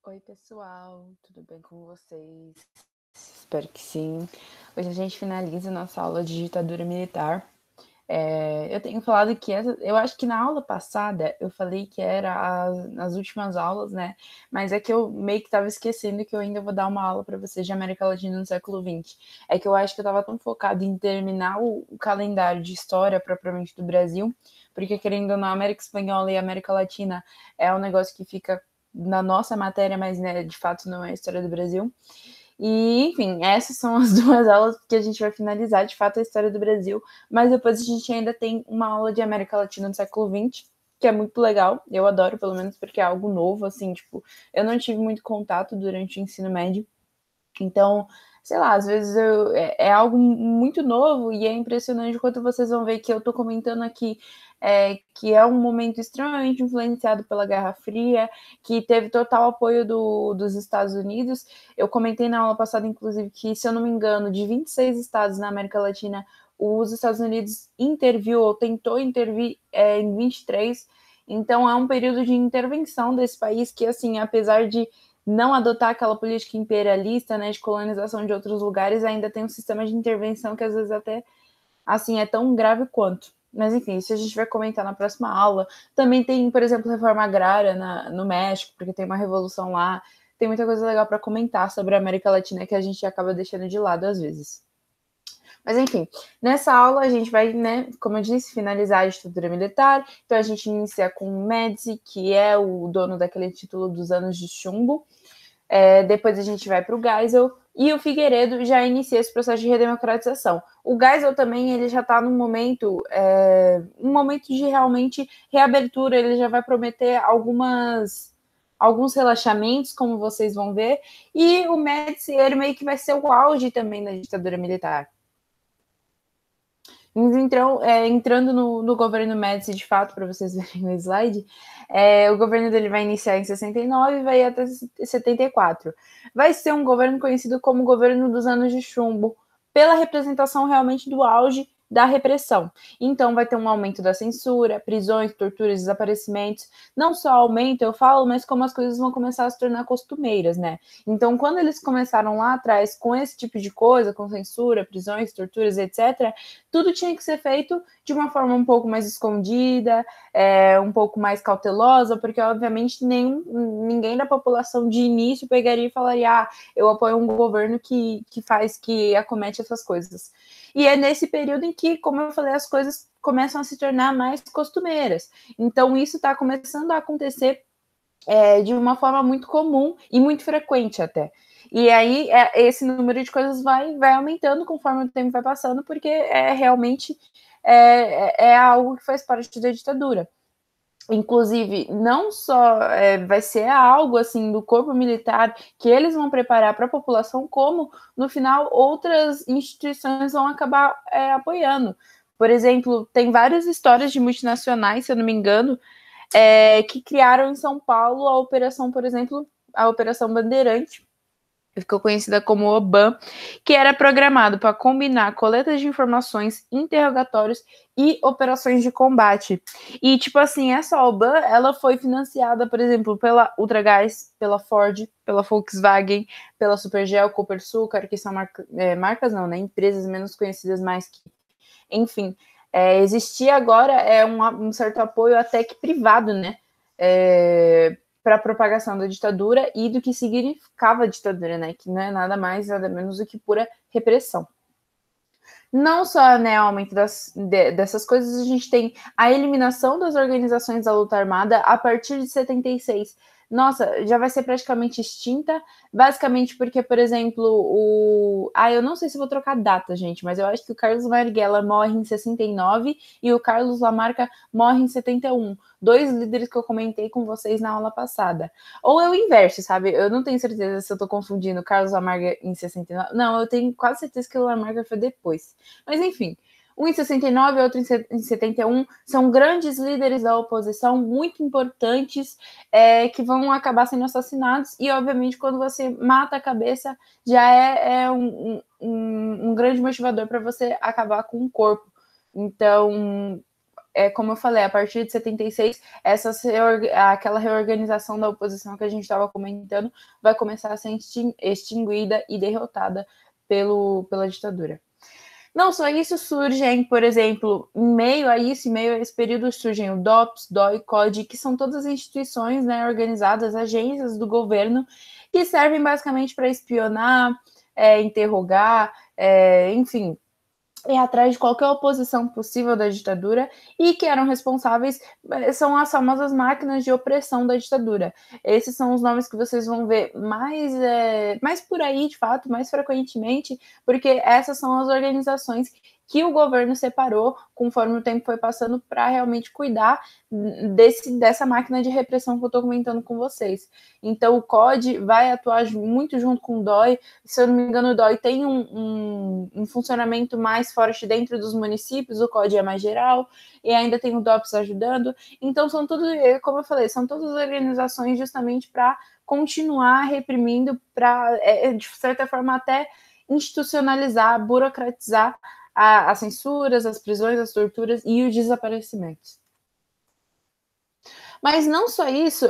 Oi, pessoal, tudo bem com vocês? Espero que sim. Hoje a gente finaliza nossa aula de ditadura militar. Eu tenho falado que eu acho que na aula passada eu falei que era as últimas aulas, né? Mas é que eu meio que estava esquecendo que eu ainda vou dar uma aula para vocês de América Latina no século XX. É que eu acho que eu estava tão focada em terminar o calendário de história propriamente do Brasil, porque querendo ou não, a América Espanhola e a América Latina é um negócio que fica na nossa matéria, mas né, de fato não é a história do Brasil. E, enfim, essas são as duas aulas que a gente vai finalizar, de fato, a história do Brasil, mas depois a gente ainda tem uma aula de América Latina do século XX, que é muito legal, eu adoro, pelo menos porque é algo novo, assim, tipo, eu não tive muito contato durante o ensino médio, então, sei lá, às vezes é algo muito novo e é impressionante quanto vocês vão ver que eu tô comentando aqui que é um momento extremamente influenciado pela Guerra Fria, que teve total apoio dos Estados Unidos. Eu comentei na aula passada, inclusive, que, se eu não me engano, de 26 estados na América Latina, os Estados Unidos interviu ou tentou intervir em 23. Então, é um período de intervenção desse país que, assim, apesar de não adotar aquela política imperialista, né, de colonização de outros lugares, ainda tem um sistema de intervenção que às vezes até, assim, é tão grave quanto. Mas, enfim, isso a gente vai comentar na próxima aula. Também tem, por exemplo, reforma agrária no México, porque tem uma revolução lá. Tem muita coisa legal para comentar sobre a América Latina que a gente acaba deixando de lado às vezes. Mas, enfim, nessa aula a gente vai, né, como eu disse, finalizar a ditadura militar. Então, a gente inicia com o Médici, que é o dono daquele título dos anos de chumbo. Depois a gente vai para o Geisel e o Figueiredo já inicia esse processo de redemocratização. O Geisel também ele já está num momento, um momento de realmente reabertura, ele já vai prometer alguns relaxamentos, como vocês vão ver, e o Médici ele meio que vai ser o auge também da ditadura militar. Então, entrando no governo Médici, de fato, para vocês verem no slide, o governo dele vai iniciar em 69 e vai ir até 74. Vai ser um governo conhecido como governo dos anos de chumbo, pela representação realmente do auge da repressão. Então, vai ter um aumento da censura, prisões, torturas, desaparecimentos. Não só aumento, eu falo, mas como as coisas vão começar a se tornar costumeiras, né? Então, quando eles começaram lá atrás com esse tipo de coisa, com censura, prisões, torturas, etc., tudo tinha que ser feito de uma forma um pouco mais escondida, um pouco mais cautelosa, porque, obviamente, ninguém da população de início pegaria e falaria: eu apoio um governo que acomete essas coisas. E é nesse período em que, como eu falei, as coisas começam a se tornar mais costumeiras. Então, isso está começando a acontecer de uma forma muito comum e muito frequente até. E aí esse número de coisas vai aumentando conforme o tempo vai passando, porque realmente algo que faz parte da ditadura. Inclusive, não só vai ser algo assim do corpo militar que eles vão preparar para a população, como no final outras instituições vão acabar apoiando. Por exemplo, tem várias histórias de multinacionais, se eu não me engano, que criaram em São Paulo a operação, por exemplo, a Operação Bandeirante, que ficou conhecida como OBAN, que era programado para combinar coletas de informações, interrogatórios e operações de combate. E, tipo assim, essa OBAN, ela foi financiada, por exemplo, pela Ultragaz, pela Ford, pela Volkswagen, pela Supergel, Copersucar, que são marcas não, né? Empresas menos conhecidas mais que... Enfim, existia agora um certo apoio até que privado, né? Para a propagação da ditadura e do que significava a ditadura, né? Que não é nada mais, nada menos do que pura repressão. Não só, né, o aumento dessas coisas, a gente tem a eliminação das organizações da luta armada a partir de 76. Nossa, já vai ser praticamente extinta, basicamente porque, por exemplo, eu não sei se vou trocar data, gente, mas eu acho que o Carlos Marighella morre em 69 e o Carlos Lamarca morre em 71. Dois líderes que eu comentei com vocês na aula passada. Ou é o inverso, sabe? Eu não tenho certeza se eu tô confundindo Carlos Lamarca em 69. Não, eu tenho quase certeza que o Lamarca foi depois. Mas, enfim, um em 69 e outro em 71, são grandes líderes da oposição, muito importantes, que vão acabar sendo assassinados, e, obviamente, quando você mata a cabeça, já é um grande motivador para você acabar com o corpo. Então, como eu falei, a partir de 76, aquela reorganização da oposição que a gente estava comentando vai começar a ser extinguida e derrotada pela ditadura. Não só isso, surgem, por exemplo, em meio a esse período, surgem o DOPS, DOI, CODE, que são todas as instituições, né, organizadas, agências do governo, que servem basicamente para espionar, interrogar, enfim, ir atrás de qualquer oposição possível da ditadura, e que eram responsáveis, são as famosas máquinas de opressão da ditadura. Esses são os nomes que vocês vão ver mais por aí, de fato, mais frequentemente, porque essas são as organizações que o governo separou conforme o tempo foi passando para realmente cuidar dessa máquina de repressão que eu estou comentando com vocês. Então, o CODE vai atuar muito junto com o DOI. Se eu não me engano, o DOI tem um funcionamento mais forte dentro dos municípios, o CODE é mais geral, e ainda tem o DOPS ajudando. Então, são tudo, como eu falei, são todas organizações justamente para continuar reprimindo, para, de certa forma, até institucionalizar, burocratizar as censuras, as prisões, as torturas e os desaparecimentos. Mas não só isso,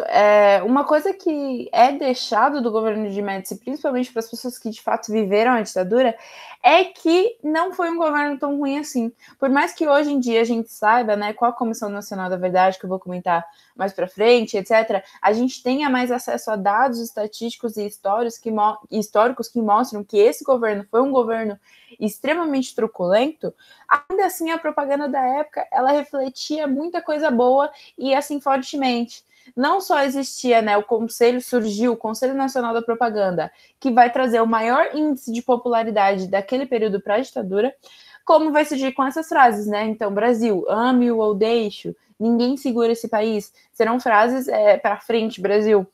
uma coisa que é deixado do governo de Médici, principalmente para as pessoas que de fato viveram a ditadura, é que não foi um governo tão ruim assim. Por mais que hoje em dia a gente saiba, né, qual a Comissão Nacional da Verdade, que eu vou comentar mais para frente, etc., a gente tenha mais acesso a dados estatísticos e históricos que mostram que esse governo foi um governo extremamente truculento, ainda assim a propaganda da época, ela refletia muita coisa boa e assim fortemente. Não só existia, né, surgiu o Conselho Nacional da Propaganda, que vai trazer o maior índice de popularidade daquele período para a ditadura, como vai surgir com essas frases, né? Então, Brasil, ame-o ou deixe-o, ninguém segura esse país. Serão frases para frente, Brasil.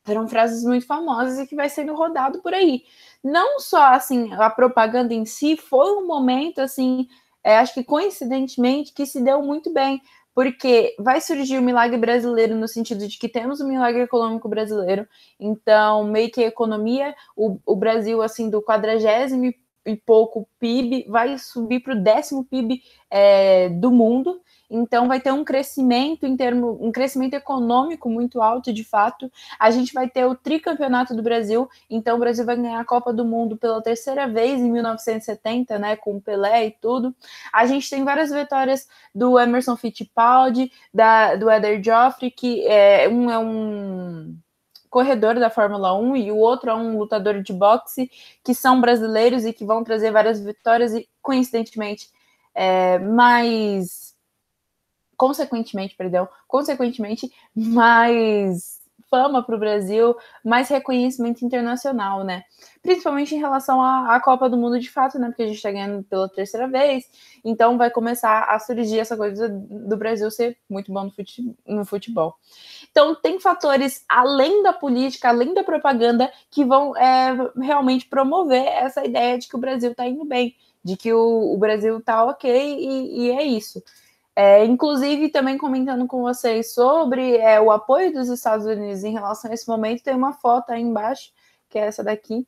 Serão frases muito famosas e que vai sendo rodado por aí. Não só, assim, a propaganda em si foi um momento, assim, acho que coincidentemente, que se deu muito bem, porque vai surgir o milagre brasileiro no sentido de que temos o milagre econômico brasileiro, então, meio que a economia, o Brasil, assim, do 40º e pouco PIB, vai subir para o 10º PIB do mundo, então vai ter um crescimento um crescimento econômico muito alto, de fato. A gente vai ter o tricampeonato do Brasil, então o Brasil vai ganhar a Copa do Mundo pela terceira vez em 1970, né, com o Pelé e tudo. A gente tem várias vitórias do Emerson Fittipaldi, do Éder Joffre, que um é um corredor da Fórmula 1 e o outro é um lutador de boxe, que são brasileiros e que vão trazer várias vitórias e, coincidentemente, consequentemente, mais fama para o Brasil, mais reconhecimento internacional, né? Principalmente em relação à Copa do Mundo de fato, né? Porque a gente está ganhando pela terceira vez, então vai começar a surgir essa coisa do Brasil ser muito bom no futebol. Então, tem fatores além da política, além da propaganda, que vão realmente promover essa ideia de que o Brasil está indo bem, de que o Brasil está ok, e é isso. Inclusive, também comentando com vocês sobre o apoio dos Estados Unidos em relação a esse momento, tem uma foto aí embaixo, que é essa daqui,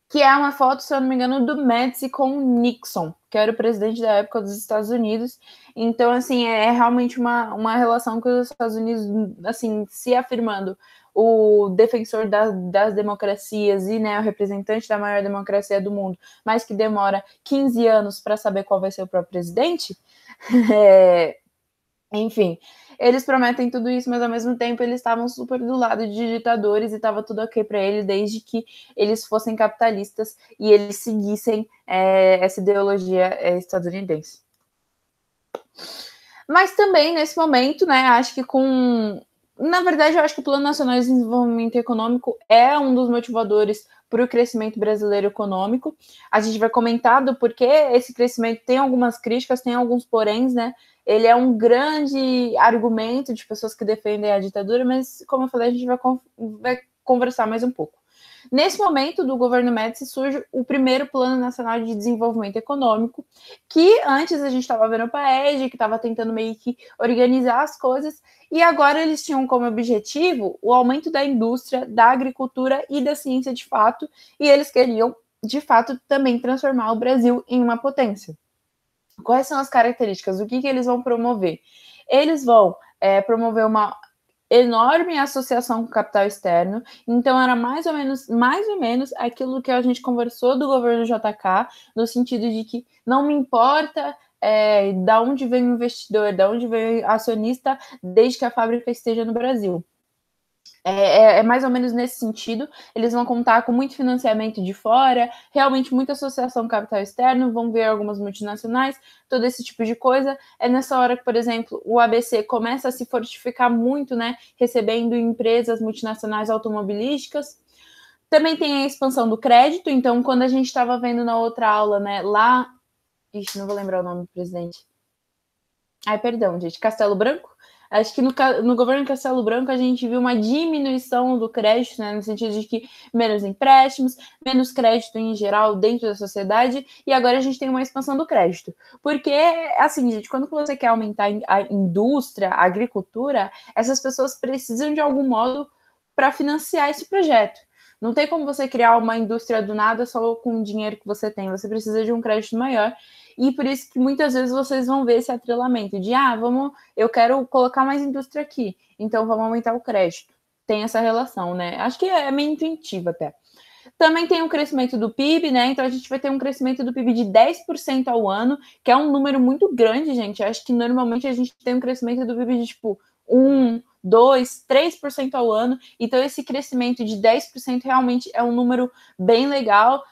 que é uma foto, se eu não me engano, do Médici com o Nixon, que era o presidente da época dos Estados Unidos. Então, assim, é realmente uma relação com os Estados Unidos, assim, se afirmando o defensor das democracias e, né, o representante da maior democracia do mundo, mas que demora 15 anos para saber qual vai ser o próprio presidente. Enfim, eles prometem tudo isso, mas ao mesmo tempo eles estavam super do lado de ditadores e estava tudo ok para eles, desde que eles fossem capitalistas e eles seguissem essa ideologia estadunidense. Mas também, nesse momento, né, acho que na verdade, eu acho que o Plano Nacional de Desenvolvimento Econômico é um dos motivadores para o crescimento brasileiro econômico. A gente vai comentar do porquê esse crescimento tem algumas críticas, tem alguns poréns, né? Ele é um grande argumento de pessoas que defendem a ditadura, mas, como eu falei, a gente vai conversar mais um pouco. Nesse momento do governo Médici surge o primeiro Plano Nacional de Desenvolvimento Econômico, que antes a gente estava vendo o PAEG, que estava tentando meio que organizar as coisas, e agora eles tinham como objetivo o aumento da indústria, da agricultura e da ciência de fato, e eles queriam, de fato, também transformar o Brasil em uma potência. Quais são as características? O que eles vão promover? Eles vão promover uma enorme associação com o capital externo. Então, era mais ou menos aquilo que a gente conversou do governo JK, no sentido de que não me importa da onde vem o investidor, da onde vem o acionista, desde que a fábrica esteja no Brasil. É mais ou menos nesse sentido. Eles vão contar com muito financiamento de fora, realmente muita associação com capital externo, vão ver algumas multinacionais, todo esse tipo de coisa. É nessa hora que, por exemplo, o ABC começa a se fortificar muito, né, recebendo empresas multinacionais automobilísticas. Também tem a expansão do crédito. Então, quando a gente estava vendo na outra aula, né, lá... Ixi, não vou lembrar o nome do presidente. Ai, perdão, gente. Castelo Branco? Acho que no governo Castelo Branco a gente viu uma diminuição do crédito, né, no sentido de que menos empréstimos, menos crédito em geral dentro da sociedade, e agora a gente tem uma expansão do crédito. Porque, assim, gente, quando você quer aumentar a indústria, a agricultura, essas pessoas precisam de algum modo para financiar esse projeto. Não tem como você criar uma indústria do nada só com o dinheiro que você tem, você precisa de um crédito maior. E por isso que muitas vezes vocês vão ver esse atrelamento de eu quero colocar mais indústria aqui, então vamos aumentar o crédito. Tem essa relação, né? Acho que é meio intuitivo até. Também tem o crescimento do PIB, né? Então a gente vai ter um crescimento do PIB de 10% ao ano, que é um número muito grande, gente. Acho que normalmente a gente tem um crescimento do PIB de tipo 1, 2, 3% ao ano. Então esse crescimento de 10% realmente é um número bem legal.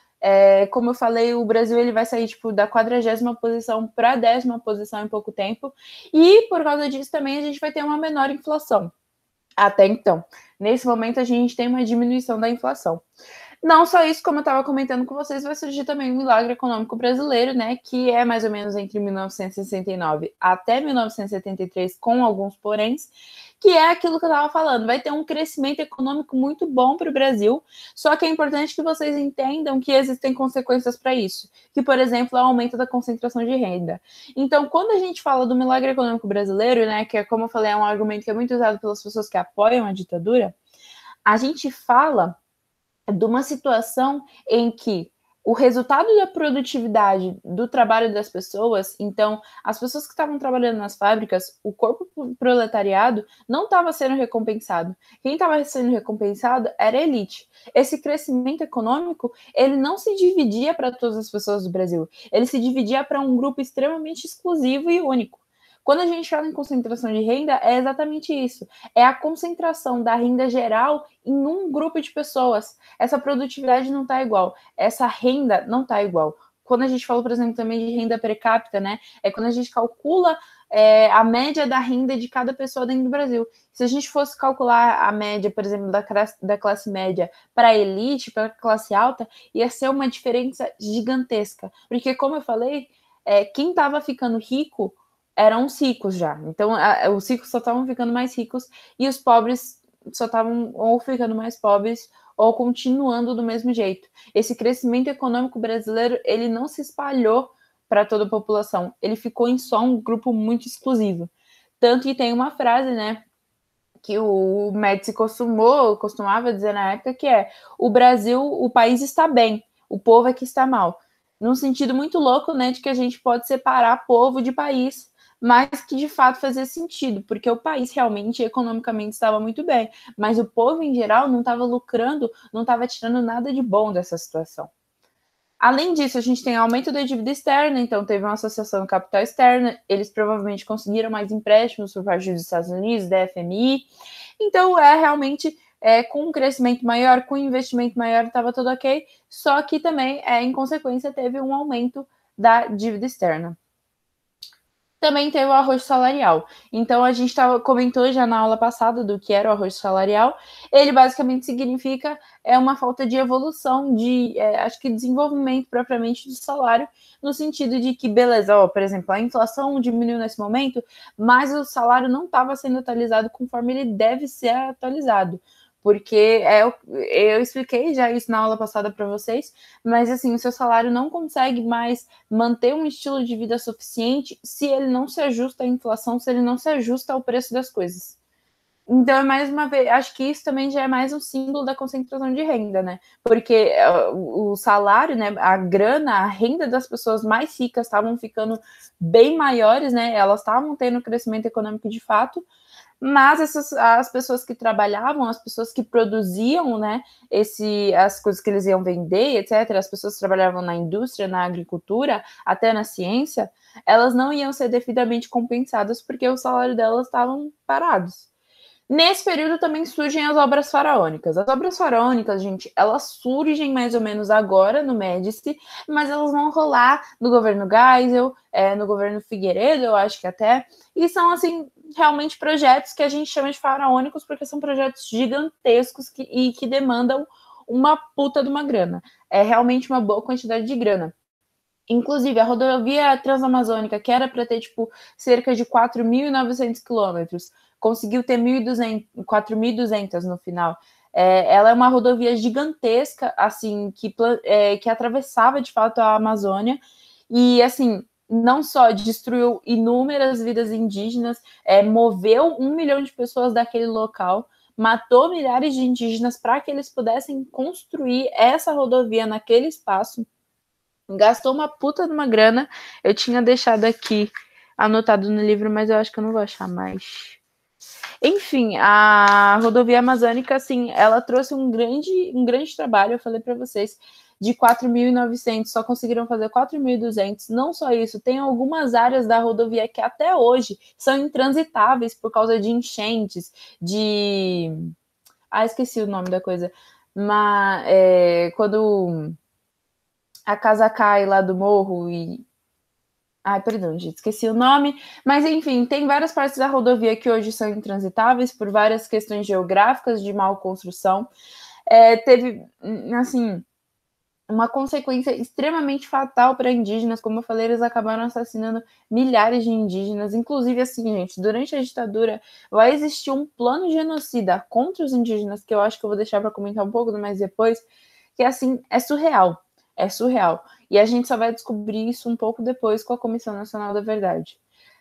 Como eu falei, o Brasil ele vai sair tipo, da 40ª posição para a 10ª posição em pouco tempo, e por causa disso também a gente vai ter uma menor inflação. Até então, nesse momento a gente tem uma diminuição da inflação. Não só isso, como eu estava comentando com vocês, vai surgir também o milagre econômico brasileiro, né, que é mais ou menos entre 1969 até 1973, com alguns poréns, que é aquilo que eu estava falando, vai ter um crescimento econômico muito bom para o Brasil, só que é importante que vocês entendam que existem consequências para isso, que, por exemplo, é o aumento da concentração de renda. Então, quando a gente fala do milagre econômico brasileiro, né, que é, como eu falei, é um argumento que é muito usado pelas pessoas que apoiam a ditadura, a gente fala de uma situação em que o resultado da produtividade do trabalho das pessoas, então, as pessoas que estavam trabalhando nas fábricas, o corpo proletariado não estava sendo recompensado. Quem estava sendo recompensado era a elite. Esse crescimento econômico, ele não se dividia para todas as pessoas do Brasil, ele se dividia para um grupo extremamente exclusivo e único. Quando a gente fala em concentração de renda, é exatamente isso. É a concentração da renda geral em um grupo de pessoas. Essa produtividade não está igual. Essa renda não está igual. Quando a gente fala, por exemplo, também de renda per capita, né? É quando a gente calcula a média da renda de cada pessoa dentro do Brasil. Se a gente fosse calcular a média, por exemplo, da classe média para a elite, para a classe alta, ia ser uma diferença gigantesca. Porque, como eu falei, quem estava ficando rico eram os ricos já. Então, os ricos só estavam ficando mais ricos e os pobres só estavam ou ficando mais pobres ou continuando do mesmo jeito. Esse crescimento econômico brasileiro, ele não se espalhou para toda a população. Ele ficou em só um grupo muito exclusivo. Tanto que tem uma frase, né, que o Médici costumava dizer na época, que é: o Brasil, o país está bem, o povo é que está mal. Num sentido muito louco, né, de que a gente pode separar povo de país, mas que de fato fazia sentido, porque o país realmente economicamente estava muito bem, mas o povo em geral não estava lucrando, não estava tirando nada de bom dessa situação. Além disso, a gente tem aumento da dívida externa, então teve uma associação do capital externa, eles provavelmente conseguiram mais empréstimos por parte dos Estados Unidos, da FMI, então realmente com um crescimento maior, com um investimento maior, estava tudo ok, só que também, em consequência, teve um aumento da dívida externa. Também teve o arroz salarial. Então, a gente comentou já na aula passada do que era o arroz salarial. Ele basicamente significa uma falta de evolução, acho que desenvolvimento propriamente do salário, no sentido de que, beleza, por exemplo, a inflação diminuiu nesse momento, mas o salário não estava sendo atualizado conforme ele deve ser atualizado. Porque eu expliquei já isso na aula passada para vocês, mas assim, o seu salário não consegue mais manter um estilo de vida suficiente se ele não se ajusta à inflação, se ele não se ajusta ao preço das coisas. Então, é mais uma vez, acho que isso também já é mais um símbolo da concentração de renda, né? Porque o salário, né, a grana, a renda das pessoas mais ricas estavam ficando bem maiores, né? Elas estavam tendo crescimento econômico de fato, mas as pessoas que trabalhavam, as pessoas que produziam, né, as coisas que eles iam vender, etc., as pessoas que trabalhavam na indústria, na agricultura, até na ciência, elas não iam ser devidamente compensadas porque o salário delas estavam parados. Nesse período também surgem as obras faraônicas. As obras faraônicas, gente, elas surgem mais ou menos agora no Médici, mas elas vão rolar no governo Geisel, no governo Figueiredo, eu acho que até, e são, assim, realmente projetos que a gente chama de faraônicos porque são projetos gigantescos e que demandam uma puta de uma grana. É realmente uma boa quantidade de grana. Inclusive, a rodovia Transamazônica, que era para ter, tipo, cerca de 4.900 quilômetros, conseguiu ter 4.200 no final. Ela é uma rodovia gigantesca, assim, que atravessava, de fato, a Amazônia. E, assim, não só destruiu inúmeras vidas indígenas, moveu 1 milhão de pessoas daquele local, matou milhares de indígenas para que eles pudessem construir essa rodovia naquele espaço. Gastou uma puta de uma grana. Eu tinha deixado aqui anotado no livro, mas eu acho que eu não vou achar mais. Enfim, a rodovia amazônica, assim, ela trouxe um grande trabalho, eu falei para vocês, de 4.900, só conseguiram fazer 4.200. Não só isso, tem algumas áreas da rodovia que até hoje são intransitáveis por causa de enchentes, de... Ah, esqueci o nome da coisa. Mas quando a casa cai lá do morro e... Ai, perdão, gente, esqueci o nome. Mas, enfim, tem várias partes da rodovia que hoje são intransitáveis por várias questões geográficas de mal construção. Teve, assim, uma consequência extremamente fatal para indígenas. Como eu falei, eles acabaram assassinando milhares de indígenas. Inclusive, assim, gente, durante a ditadura vai existir um plano genocida contra os indígenas, que eu acho que eu vou deixar para comentar um pouco mais depois, que, assim, é surreal. É surreal. E a gente só vai descobrir isso um pouco depois com a Comissão Nacional da Verdade.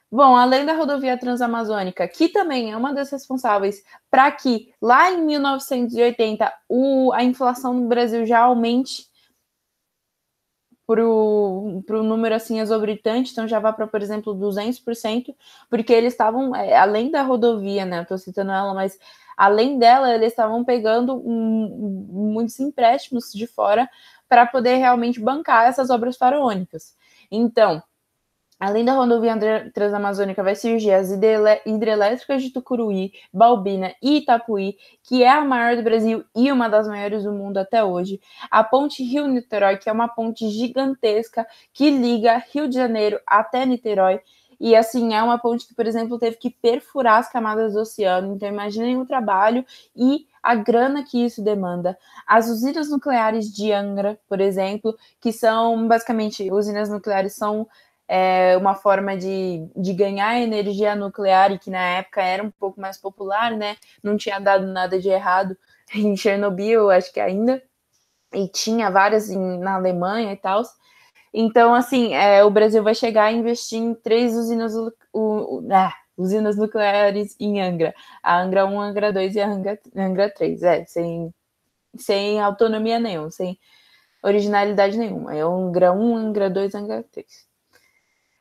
Bom, além da rodovia Transamazônica, que também é uma das responsáveis para que lá em 1980 a inflação no Brasil já aumente para o número assim exorbitante, então já vai para, por exemplo, 200%, porque eles estavam, além da rodovia, né, eu estou citando ela, mas além dela, eles estavam pegando muitos empréstimos de fora para poder realmente bancar essas obras faraônicas. Então, além da rodovia Transamazônica, vai surgir as hidrelétricas de Tucuruí, Balbina e Itapuí, que é a maior do Brasil e uma das maiores do mundo até hoje. A ponte Rio-Niterói, que é uma ponte gigantesca que liga Rio de Janeiro até Niterói. E, assim, é uma ponte que, por exemplo, teve que perfurar as camadas do oceano. Então, imaginem o trabalho e a grana que isso demanda. As usinas nucleares de Angra, por exemplo, que são, basicamente, usinas nucleares são uma forma de ganhar energia nuclear e que na época era um pouco mais popular, né? Não tinha dado nada de errado em Chernobyl, acho que ainda, e tinha várias na Alemanha e tal. Então, assim, o Brasil vai chegar a investir em 3 usinas nucleares em Angra. A Angra 1, a Angra 2 e a Angra 3, sem autonomia nenhuma, sem originalidade nenhuma. É Angra 1, Angra 2, Angra 3.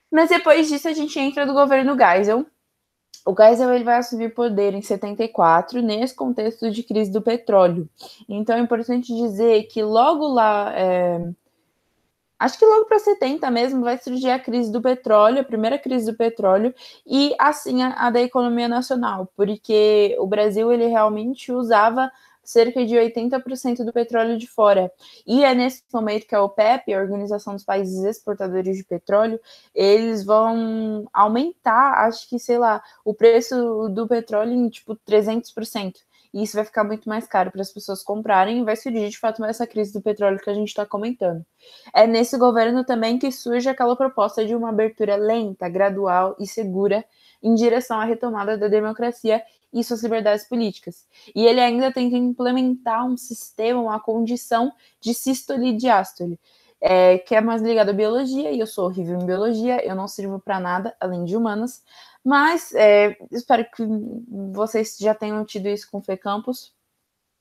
Mas depois disso a gente entra no governo Geisel. O Geisel ele vai assumir poder em 74, nesse contexto de crise do petróleo. Então é importante dizer que logo lá, acho que logo para 70 mesmo, vai surgir a crise do petróleo, a primeira crise do petróleo, e assim a da economia nacional, porque o Brasil ele realmente usava cerca de 80% do petróleo de fora. E é nesse momento que a OPEP, a Organização dos Países Exportadores de Petróleo, eles vão aumentar, acho que, sei lá, o preço do petróleo em, tipo, 300%. E isso vai ficar muito mais caro para as pessoas comprarem e vai surgir, de fato, essa crise do petróleo que a gente está comentando. É nesse governo também que surge aquela proposta de uma abertura lenta, gradual e segura em direção à retomada da democracia e suas liberdades políticas. E ele ainda tenta implementar um sistema, uma condição de sístole e diástole, que é mais ligado à biologia, e eu sou horrível em biologia, eu não sirvo para nada além de humanas, Mas espero que vocês já tenham tido isso com o FECampus.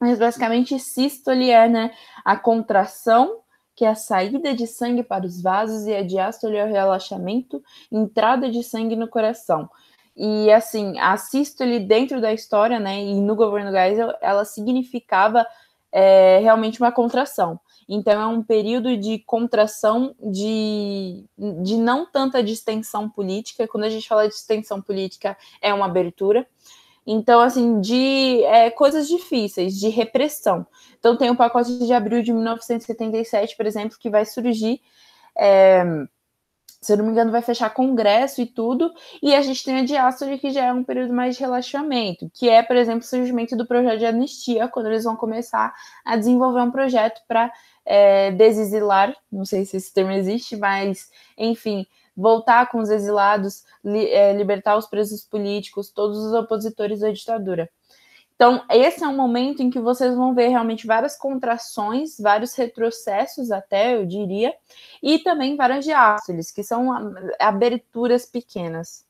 Mas basicamente sístole é, né, a contração, que é a saída de sangue para os vasos, e a diástole é o relaxamento, entrada de sangue no coração. E assim, a sístole dentro da história, né, e no governo Geisel, ela significava realmente uma contração. Então é um período de contração de não tanta distensão política. Quando a gente fala de distensão política, é uma abertura. Então, assim, de coisas difíceis, de repressão. Então, tem o pacote de abril de 1977, por exemplo, que vai surgir, se eu não me engano, vai fechar congresso e tudo, e a gente tem a diástole, que já é um período mais de relaxamento, que é, por exemplo, o surgimento do projeto de anistia, quando eles vão começar a desenvolver um projeto para desexilar, não sei se esse termo existe, mas, enfim, voltar com os exilados, libertar os presos políticos, todos os opositores da ditadura. Então, esse é um momento em que vocês vão ver realmente várias contrações, vários retrocessos até, eu diria, e também várias diástoles, que são aberturas pequenas.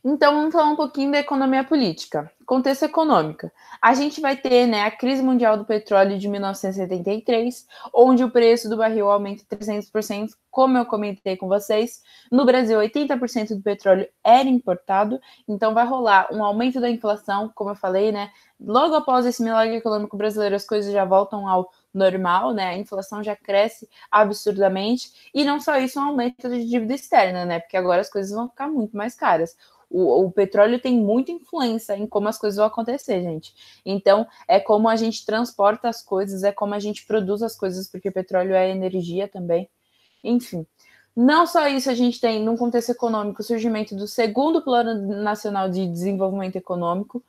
Então, vamos falar um pouquinho da economia política. Contexto econômico. A gente vai ter, né, a crise mundial do petróleo de 1973, onde o preço do barril aumenta 300%, como eu comentei com vocês. No Brasil, 80% do petróleo era importado, então vai rolar um aumento da inflação, como eu falei, né? Logo após esse milagre econômico brasileiro, as coisas já voltam ao normal, né? A inflação já cresce absurdamente, e não só isso, um aumento de dívida externa, né? Porque agora as coisas vão ficar muito mais caras. O petróleo tem muita influência em como as coisas vão acontecer, gente. Então, é como a gente transporta as coisas, é como a gente produz as coisas, porque o petróleo é energia também. Enfim. Não só isso, a gente tem, num contexto econômico, o surgimento do segundo Plano Nacional de Desenvolvimento Econômico.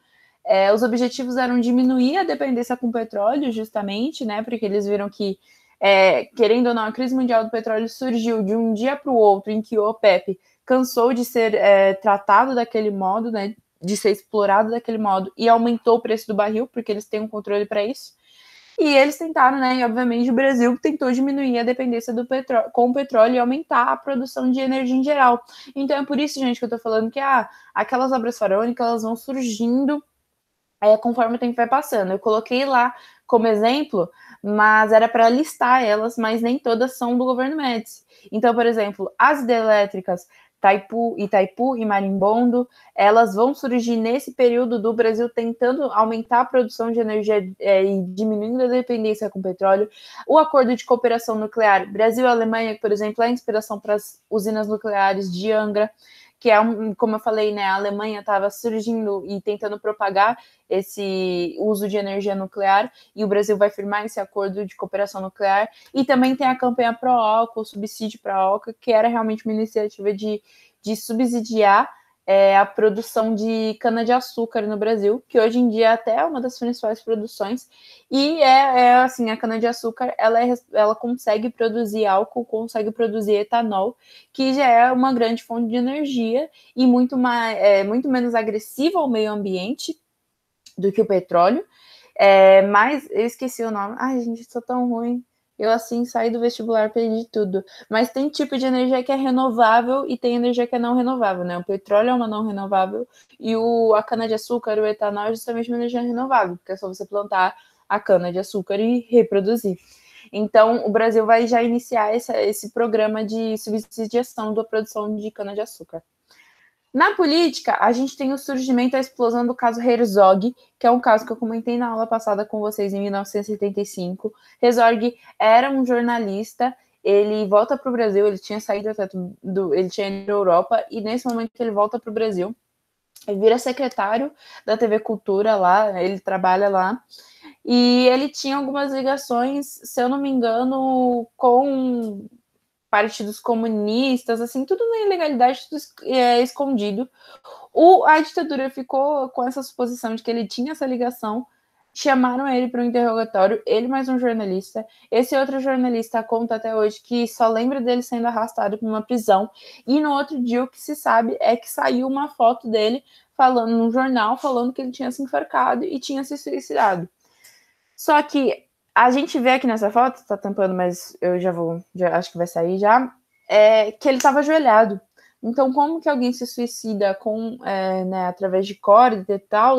Os objetivos eram diminuir a dependência com o petróleo, justamente, né? Porque eles viram que, querendo ou não, a crise mundial do petróleo surgiu de um dia para o outro, em que o OPEP cansou de ser tratado daquele modo, né, de ser explorado daquele modo, e aumentou o preço do barril, porque eles têm um controle para isso. E eles tentaram, né, e obviamente o Brasil tentou diminuir a dependência do petróleo, com o petróleo, e aumentar a produção de energia em geral. Então é por isso, gente, que eu tô falando que aquelas obras faraônicas, elas vão surgindo conforme o tempo vai passando. Eu coloquei lá como exemplo, mas era para listar elas, mas nem todas são do governo Médici. Então, por exemplo, as hidrelétricas Itaipu e Marimbondo, elas vão surgir nesse período do Brasil tentando aumentar a produção de energia e diminuindo a dependência com petróleo. O acordo de cooperação nuclear Brasil e Alemanha, por exemplo, é a inspiração para as usinas nucleares de Angra, que é, como eu falei, né, a Alemanha estava surgindo e tentando propagar esse uso de energia nuclear, e o Brasil vai firmar esse acordo de cooperação nuclear. E também tem a campanha pró-álcool, o subsídio pró-álcool, que era realmente uma iniciativa de subsidiar a produção de cana-de-açúcar no Brasil, que hoje em dia até é uma das principais produções, e assim, a cana-de-açúcar, ela consegue produzir álcool, consegue produzir etanol, que já é uma grande fonte de energia e muito menos agressiva ao meio ambiente do que o petróleo. Mas eu esqueci o nome. Ai, gente, sou tão ruim. Eu, assim, saí do vestibular, perdi tudo. Mas tem tipo de energia que é renovável e tem energia que é não renovável, né? O petróleo é uma não renovável e a cana-de-açúcar, o etanol, é justamente uma energia renovável, porque é só você plantar a cana-de-açúcar e reproduzir. Então, o Brasil vai já iniciar esse programa de subsidiação da produção de cana-de-açúcar. Na política, a gente tem o surgimento, a explosão do caso Herzog, que é um caso que eu comentei na aula passada com vocês em 1975. Herzog era um jornalista, ele volta para o Brasil, ele tinha saído até ele tinha ido para a Europa, e nesse momento ele volta para o Brasil, ele vira secretário da TV Cultura lá, ele trabalha lá, e ele tinha algumas ligações, se eu não me engano, com partidos comunistas, assim, tudo na ilegalidade, tudo escondido. A ditadura ficou com essa suposição de que ele tinha essa ligação, chamaram ele para um interrogatório, ele mais um jornalista. Esse outro jornalista conta até hoje que só lembra dele sendo arrastado para uma prisão, e no outro dia o que se sabe é que saiu uma foto dele falando num jornal, falando que ele tinha se enforcado e tinha se suicidado. Só que a gente vê aqui nessa foto, tá tampando, mas eu já acho que vai sair já, que ele estava ajoelhado. Então, como que alguém se suicida né, através de corda e tal,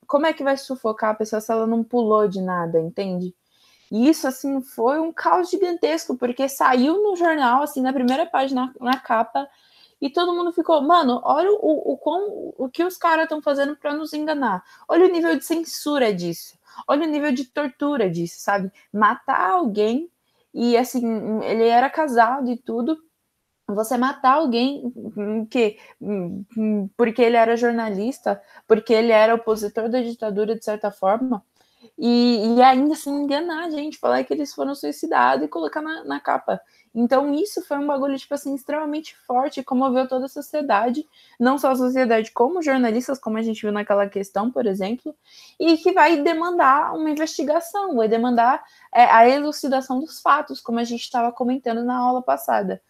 como é que vai sufocar a pessoa se ela não pulou de nada, entende? E isso, assim, foi um caos gigantesco, porque saiu no jornal, assim, na primeira página, na capa, e todo mundo ficou, mano, olha o que os caras estão fazendo para nos enganar. Olha o nível de censura disso. Olha o nível de tortura disso, sabe? Matar alguém, e assim, ele era casado e tudo, você matar alguém porque ele era jornalista, porque ele era opositor da ditadura, de certa forma, e ainda assim enganar a gente, falar que eles foram suicidados e colocar na capa. Então isso foi um bagulho, tipo assim, extremamente forte, comoveu toda a sociedade, não só a sociedade, como jornalistas, como a gente viu naquela questão, por exemplo, e que vai demandar uma investigação, vai demandar a elucidação dos fatos, como a gente estava comentando na aula passada.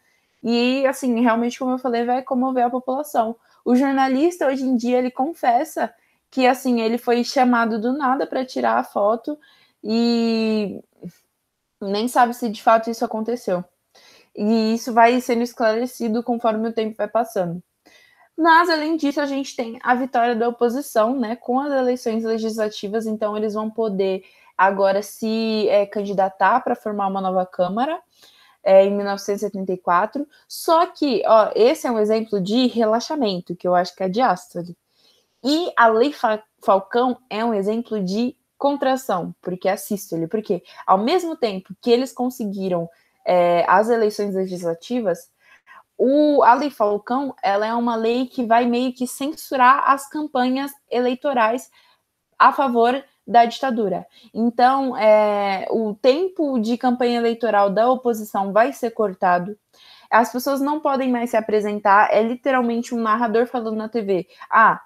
E, assim, realmente, como eu falei, vai comover a população. O jornalista, hoje em dia, ele confessa que, assim, ele foi chamado do nada para tirar a foto e nem sabe se de fato isso aconteceu. E isso vai sendo esclarecido conforme o tempo vai passando. Mas, além disso, a gente tem a vitória da oposição, né, com as eleições legislativas, então eles vão poder agora se candidatar para formar uma nova Câmara, em 1974. Só que, ó, esse é um exemplo de relaxamento, que eu acho que é a diástole. E a Lei Falcão é um exemplo de contração, porque é a sístole. Porque, ao mesmo tempo que eles conseguiram as eleições legislativas, a Lei Falcão, ela é uma lei que vai meio que censurar as campanhas eleitorais a favor da ditadura. Então, o tempo de campanha eleitoral da oposição vai ser cortado. As pessoas não podem mais se apresentar. É literalmente um narrador falando na TV. Ah,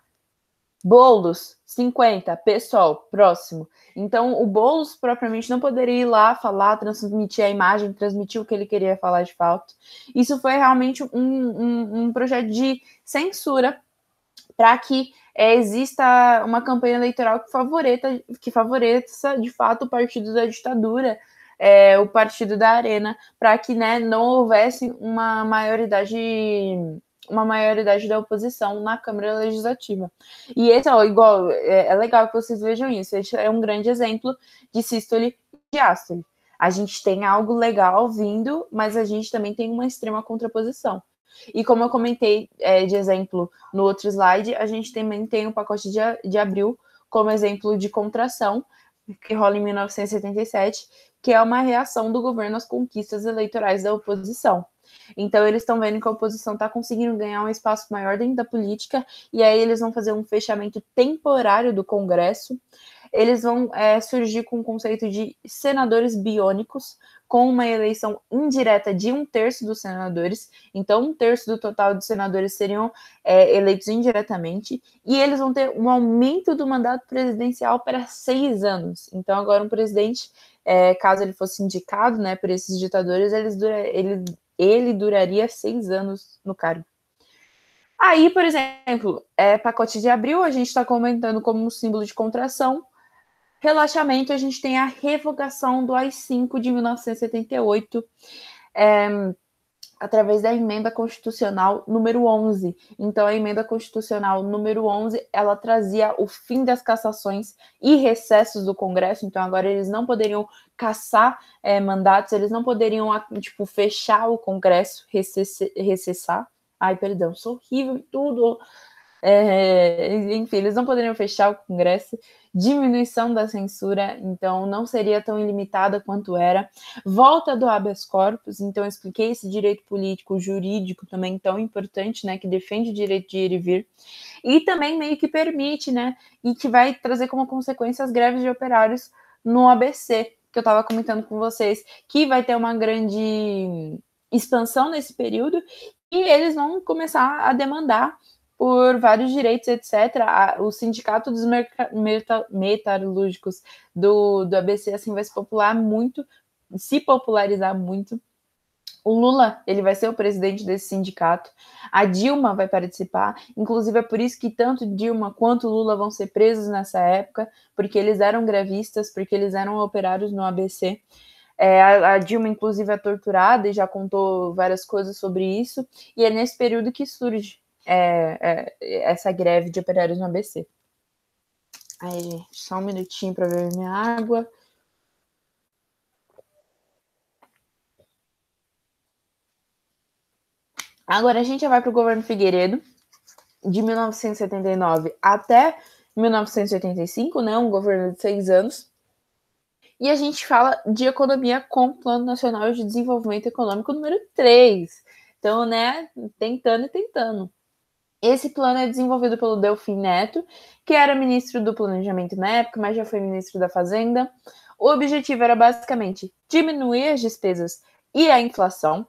Boulos, 50, PSOL, próximo. Então, o Boulos propriamente não poderia ir lá falar, transmitir a imagem, transmitir o que ele queria falar de fato. Isso foi realmente um projeto de censura para que exista uma campanha eleitoral que favoreça de fato o partido da ditadura, o partido da Arena, para que, né, não houvesse uma maioridade da oposição na Câmara Legislativa. E esse, ó, igual, é legal que vocês vejam isso. Esse é um grande exemplo de sístole e diástole. A gente tem algo legal vindo, mas a gente também tem uma extrema contraposição. E como eu comentei de exemplo no outro slide, a gente também tem o pacote de abril como exemplo de contração, que rola em 1977, que é uma reação do governo às conquistas eleitorais da oposição. Então, eles estão vendo que a oposição está conseguindo ganhar um espaço maior dentro da política, e aí eles vão fazer um fechamento temporário do Congresso. Eles vão surgir com o conceito de senadores biônicos, com uma eleição indireta de 1/3 dos senadores. Então, 1/3 do total de senadores seriam eleitos indiretamente. E eles vão ter um aumento do mandato presidencial para 6 anos. Então, agora um presidente, caso ele fosse indicado, né, por esses ditadores, ele duraria 6 anos no cargo. Aí, por exemplo, pacote de abril, a gente está comentando como um símbolo de contração. Relaxamento, a gente tem a revogação do AI-5 de 1978, através da emenda constitucional número 11. Então, a emenda constitucional número 11, ela trazia o fim das cassações e recessos do Congresso. Então, agora eles não poderiam cassar mandatos, eles não poderiam, tipo, fechar o Congresso, recessar. Ai, perdão, sou horrível em tudo. Enfim, eles não poderiam fechar o Congresso, diminuição da censura, então não seria tão ilimitada quanto era, volta do habeas corpus, então eu expliquei esse direito político, jurídico também tão importante, né, que defende o direito de ir e vir, e também meio que permite, né, e que vai trazer como consequência as greves de operários no ABC, que eu estava comentando com vocês, que vai ter uma grande expansão nesse período, e eles vão começar a demandar por vários direitos, etc. O sindicato dos metalúrgicos do ABC assim vai se popularizar muito. O Lula, ele vai ser o presidente desse sindicato. A Dilma vai participar. Inclusive, é por isso que tanto Dilma quanto Lula vão ser presos nessa época, porque eles eram grevistas, porque eles eram operários no ABC. A Dilma, inclusive, é torturada e já contou várias coisas sobre isso. E é nesse período que surge essa greve de operários no ABC. Aí, só um minutinho para ver minha água. Agora a gente já vai para o governo Figueiredo, de 1979 até 1985, né? Um governo de 6 anos. E a gente fala de economia com o Plano Nacional de Desenvolvimento Econômico número 3. Então, né, tentando e tentando. Esse plano é desenvolvido pelo Delfim Neto, que era ministro do Planejamento na época, mas já foi ministro da Fazenda. O objetivo era basicamente diminuir as despesas e a inflação.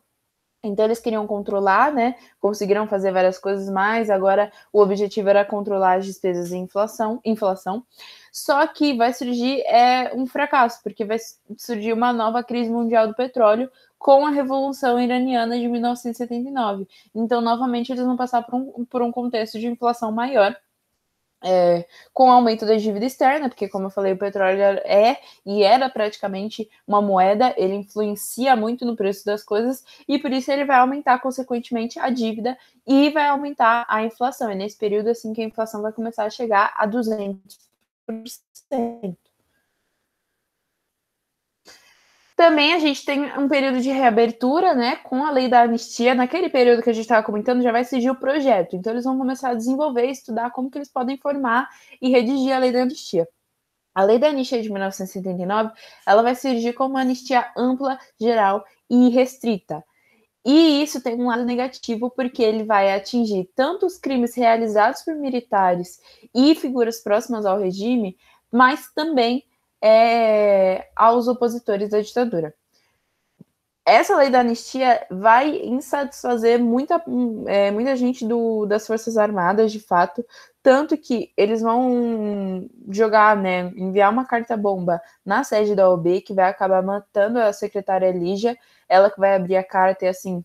Então eles queriam controlar, né? Conseguiram fazer várias coisas mais. Agora o objetivo era controlar as despesas e inflação. Só que vai surgir um fracasso, porque vai surgir uma nova crise mundial do petróleo com a Revolução Iraniana de 1979. Então, novamente, eles vão passar por um contexto de inflação maior. Com o aumento da dívida externa, porque, como eu falei, o petróleo e era praticamente uma moeda, ele influencia muito no preço das coisas, e por isso ele vai aumentar, consequentemente, a dívida e vai aumentar a inflação. É nesse período, assim, que a inflação vai começar a chegar a 200%. Também a gente tem um período de reabertura, né, com a lei da anistia. Naquele período que a gente estava comentando, já vai surgir o projeto. Então, eles vão começar a desenvolver, estudar como que eles podem formar e redigir a lei da anistia. A lei da anistia de 1979, ela vai surgir como uma anistia ampla, geral e restrita. E isso tem um lado negativo, porque ele vai atingir tanto os crimes realizados por militares e figuras próximas ao regime, mas também aos opositores da ditadura. Essa lei da anistia vai insatisfazer muita gente das Forças Armadas, de fato, tanto que eles vão jogar, né, enviar uma carta-bomba na sede da OAB, que vai acabar matando a secretária Lígia, ela que vai abrir a carta e, assim,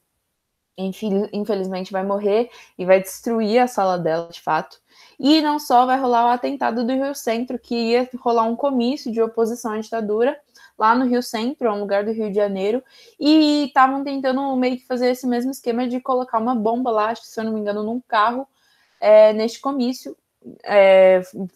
infelizmente vai morrer e vai destruir a sala dela, de fato. E não só vai rolar o atentado do Rio Centro, que ia rolar um comício de oposição à ditadura lá no Rio Centro, um lugar do Rio de Janeiro, e estavam tentando meio que fazer esse mesmo esquema de colocar uma bomba lá, acho que, se eu não me engano, num carro, neste comício.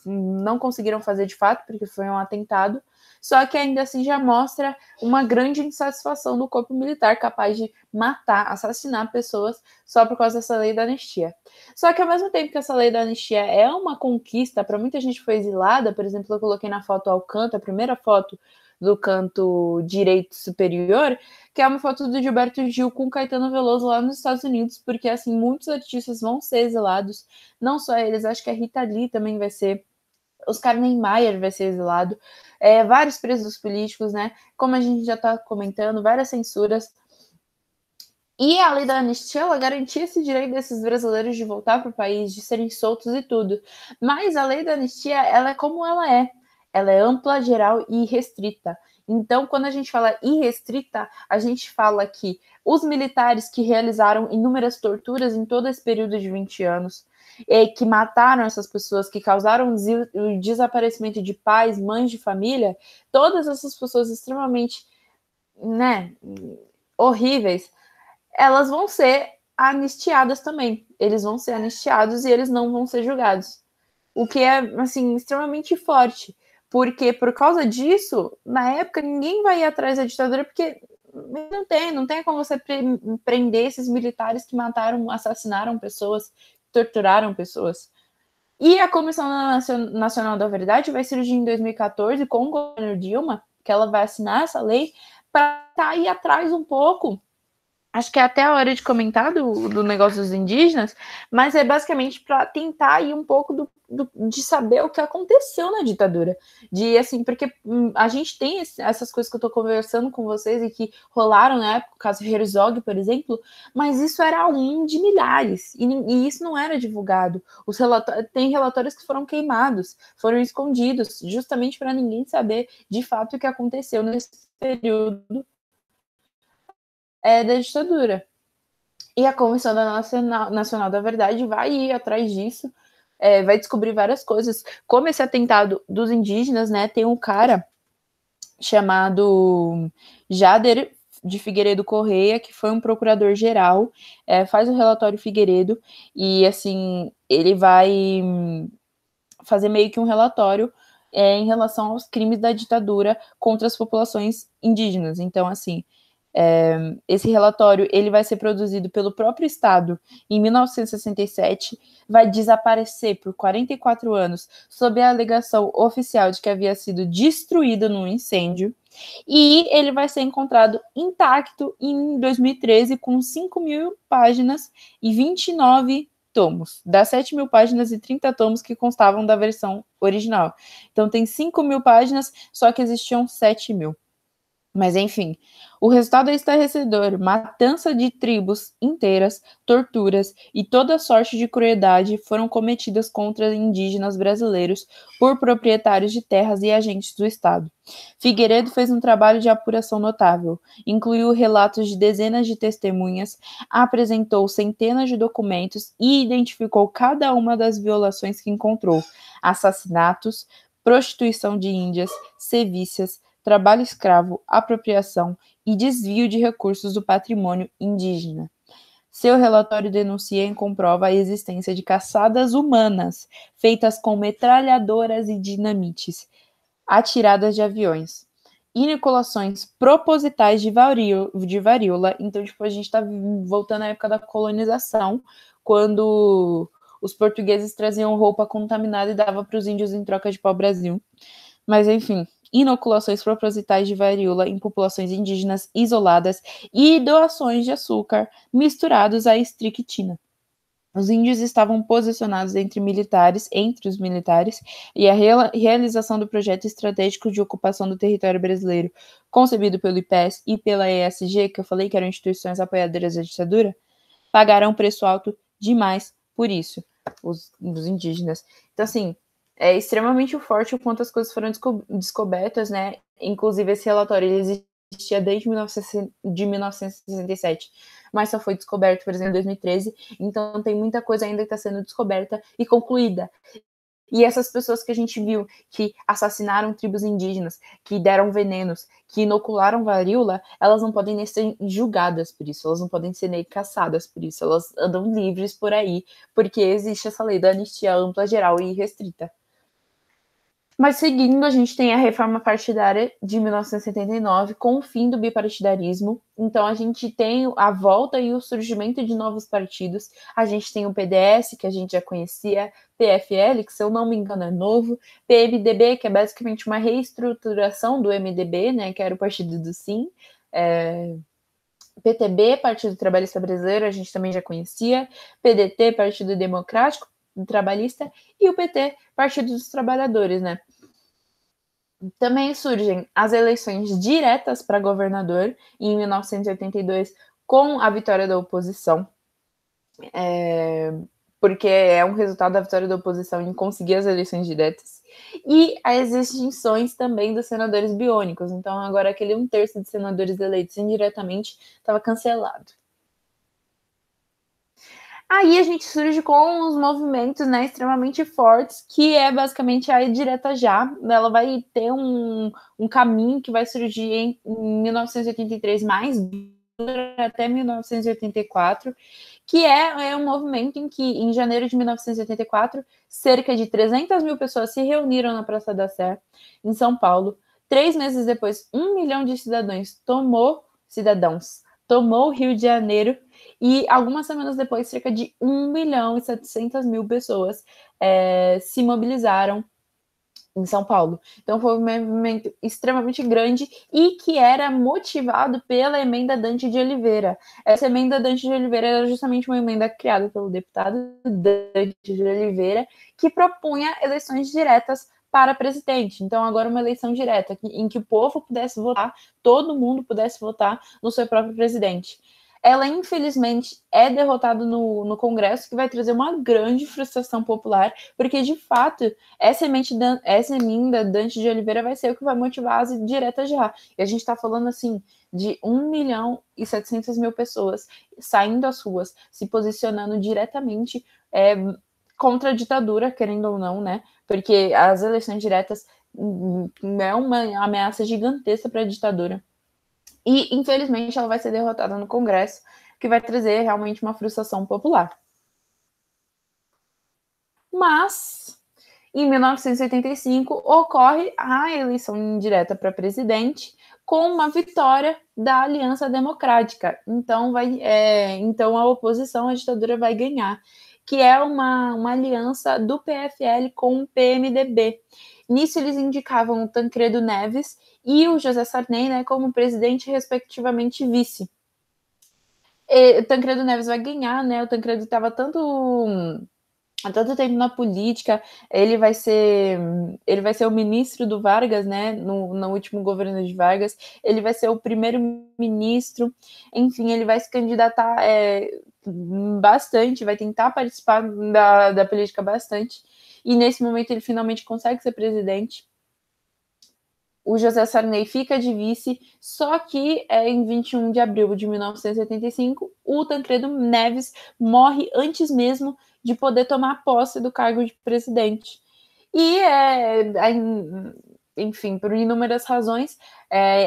Não conseguiram fazer de fato, porque foi um atentado, só que ainda assim já mostra uma grande insatisfação do corpo militar, capaz de matar, assassinar pessoas só por causa dessa lei da anistia. Só que ao mesmo tempo que essa lei da anistia é uma conquista, para muita gente foi exilada, por exemplo, eu coloquei na foto ao canto, a primeira foto do canto direito superior, que é uma foto do Gilberto Gil com Caetano Veloso lá nos Estados Unidos, porque assim, muitos artistas vão ser exilados, não só eles, acho que a Rita Lee também vai ser, Oscar Niemeyer vai ser exilado, vários presos políticos, né? Como a gente já está comentando, várias censuras. E a lei da anistia, ela garantia esse direito desses brasileiros de voltar para o país, de serem soltos e tudo. Mas a lei da anistia, ela é como ela é. Ela é ampla, geral e restrita. Então, quando a gente fala irrestrita, a gente fala que os militares que realizaram inúmeras torturas em todo esse período de 20 anos, que mataram essas pessoas, que causaram o desaparecimento de pais, mães de família, todas essas pessoas extremamente, né, horríveis, elas vão ser anistiadas também. Eles vão ser anistiados e eles não vão ser julgados. O que é, assim, extremamente forte. Porque, por causa disso, na época, ninguém vai ir atrás da ditadura, porque não tem como você prender esses militares que mataram, assassinaram pessoas, torturaram pessoas. E a Comissão Nacional da Verdade vai surgir em 2014 com o governo Dilma, que ela vai assinar essa lei, para ir atrás um pouco. Acho que é até a hora de comentar do negócio dos indígenas, mas é basicamente para tentar ir um pouco de saber o que aconteceu na ditadura. De, assim, porque a gente tem essas coisas que eu estou conversando com vocês e que rolaram na época, o caso Herzog, por exemplo, mas isso era um de milhares, e isso não era divulgado. Tem relatórios que foram queimados, foram escondidos, justamente para ninguém saber de fato o que aconteceu nesse período da ditadura. E a Comissão Nacional da Verdade vai ir atrás disso, vai descobrir várias coisas, como esse atentado dos indígenas, né? Tem um cara chamado Jader de Figueiredo Correia, que foi um procurador-geral, faz o relatório Figueiredo, e assim, ele vai fazer meio que um relatório em relação aos crimes da ditadura contra as populações indígenas. Então, assim, esse relatório ele vai ser produzido pelo próprio Estado em 1967, vai desaparecer por 44 anos sob a alegação oficial de que havia sido destruído num incêndio, e ele vai ser encontrado intacto em 2013 com 5.000 páginas e 29 tomos, das 7.000 páginas e 30 tomos que constavam da versão original. Então tem 5.000 páginas, só que existiam 7.000. Mas enfim, o resultado é estarrecedor: matança de tribos inteiras, torturas e toda sorte de crueldade foram cometidas contra indígenas brasileiros por proprietários de terras e agentes do Estado. Figueiredo fez um trabalho de apuração notável, incluiu relatos de dezenas de testemunhas, apresentou centenas de documentos e identificou cada uma das violações que encontrou: assassinatos, prostituição de índias, sevícias, trabalho escravo, apropriação e desvio de recursos do patrimônio indígena. Seu relatório denuncia e comprova a existência de caçadas humanas, feitas com metralhadoras e dinamites, atiradas de aviões, inoculações propositais de varíola. Então, tipo, a gente está voltando à época da colonização, quando os portugueses traziam roupa contaminada e davam para os índios em troca de pau-brasil. Mas, enfim, inoculações propositais de varíola em populações indígenas isoladas e doações de açúcar misturados à estrictina. Os índios estavam posicionados entre os militares, e a realização do projeto estratégico de ocupação do território brasileiro, concebido pelo IPES e pela ESG, que eu falei que eram instituições apoiadoras da ditadura, pagaram um preço alto demais por isso, os indígenas. Então, assim, é extremamente forte o quanto as coisas foram descobertas, né? Inclusive, esse relatório ele existia desde 1967, mas só foi descoberto, por exemplo, em 2013. Então, tem muita coisa ainda que está sendo descoberta e concluída. E essas pessoas que a gente viu que assassinaram tribos indígenas, que deram venenos, que inocularam varíola, elas não podem nem ser julgadas por isso, elas não podem ser nem caçadas por isso, elas andam livres por aí, porque existe essa lei da anistia ampla, geral e restrita. Mas seguindo, a gente tem a reforma partidária de 1979, com o fim do bipartidarismo. Então, a gente tem a volta e o surgimento de novos partidos. A gente tem o PDS, que a gente já conhecia, PFL, que, se eu não me engano, é novo, PMDB, que é basicamente uma reestruturação do MDB, né, que era o partido do Sim, PTB, Partido Trabalhista Brasileiro, a gente também já conhecia, PDT, Partido Democrático Trabalhista, e o PT, Partido dos Trabalhadores, né? Também surgem as eleições diretas para governador em 1982, com a vitória da oposição, porque é um resultado da vitória da oposição em conseguir as eleições diretas, e as extinções também dos senadores biônicos. Então, agora aquele 1/3 de senadores eleitos indiretamente estava cancelado. Aí a gente surge com os movimentos, né, extremamente fortes, que é basicamente a Direta Já. Ela vai ter um caminho que vai surgir em 1983, mais até 1984, que é um movimento em que, em janeiro de 1984, cerca de 300 mil pessoas se reuniram na Praça da Sé, em São Paulo. 3 meses depois, 1 milhão de cidadãos tomou o Rio de Janeiro, e algumas semanas depois, cerca de 1.700.000 pessoas se mobilizaram em São Paulo. Então foi um movimento extremamente grande e que era motivado pela emenda Dante de Oliveira. Essa emenda Dante de Oliveira era justamente uma emenda criada pelo deputado Dante de Oliveira, que propunha eleições diretas para presidente. Então, agora uma eleição direta, em que o povo pudesse votar, todo mundo pudesse votar no seu próprio presidente. Ela, infelizmente, é derrotada no Congresso, que vai trazer uma grande frustração popular, porque, de fato, essa emenda Dante de Oliveira vai ser o que vai motivar as diretas já. E a gente está falando, assim, de 1.700.000 pessoas saindo às ruas, se posicionando diretamente contra a ditadura, querendo ou não, né? Porque as eleições diretas é uma ameaça gigantesca para a ditadura. E, infelizmente, ela vai ser derrotada no Congresso, que vai trazer realmente uma frustração popular. Mas, em 1985, ocorre a eleição indireta para presidente, com uma vitória da Aliança Democrática. Então, então a oposição à ditadura vai ganhar, que é uma aliança do PFL com o PMDB. Nisso, eles indicavam o Tancredo Neves e o José Sarney, né, como presidente, respectivamente vice. E o Tancredo Neves vai ganhar, né? O Tancredo estava há tanto tempo na política, ele vai ser o ministro do Vargas, né, no último governo de Vargas, ele vai ser o primeiro-ministro, enfim, ele vai se candidatar bastante, vai tentar participar da política bastante, e nesse momento ele finalmente consegue ser presidente. O José Sarney fica de vice, só que em 21 de abril de 1985, o Tancredo Neves morre antes mesmo de poder tomar posse do cargo de presidente. E, enfim, por inúmeras razões,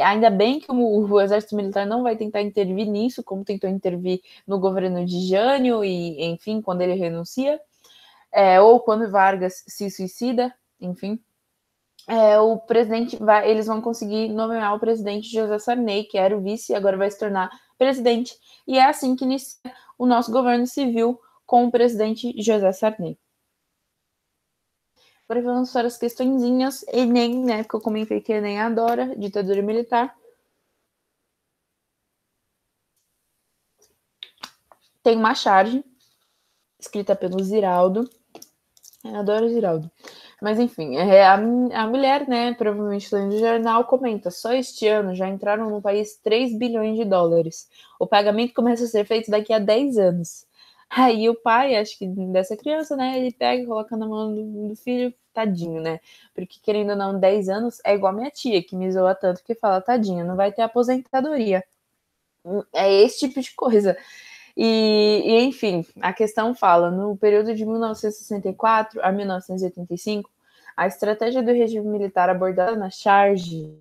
ainda bem que o Exército Militar não vai tentar intervir nisso, como tentou intervir no governo de Jânio, e, enfim, quando ele renuncia, ou quando Vargas se suicida, enfim. O presidente eles vão conseguir nomear o presidente José Sarney, que era o vice, e agora vai se tornar presidente. E é assim que inicia o nosso governo civil com o presidente José Sarney. Agora vamos para as questõezinhas. Enem, né? Que eu comentei que Enem adora, ditadura militar. Tem uma charge escrita pelo Ziraldo. Eu adoro Ziraldo. Mas enfim, a mulher, né, provavelmente lendo o jornal, comenta: só este ano já entraram no país 3 bilhões de dólares. O pagamento começa a ser feito daqui a 10 anos. Aí o pai, acho que dessa criança, né, ele pega e coloca na mão do filho, tadinho, né? Porque querendo ou não, 10 anos é igual a minha tia, que me zoa tanto que fala, tadinho, não vai ter aposentadoria. É esse tipo de coisa. E, enfim, a questão fala, no período de 1964 a 1985, a estratégia do regime militar abordada na charge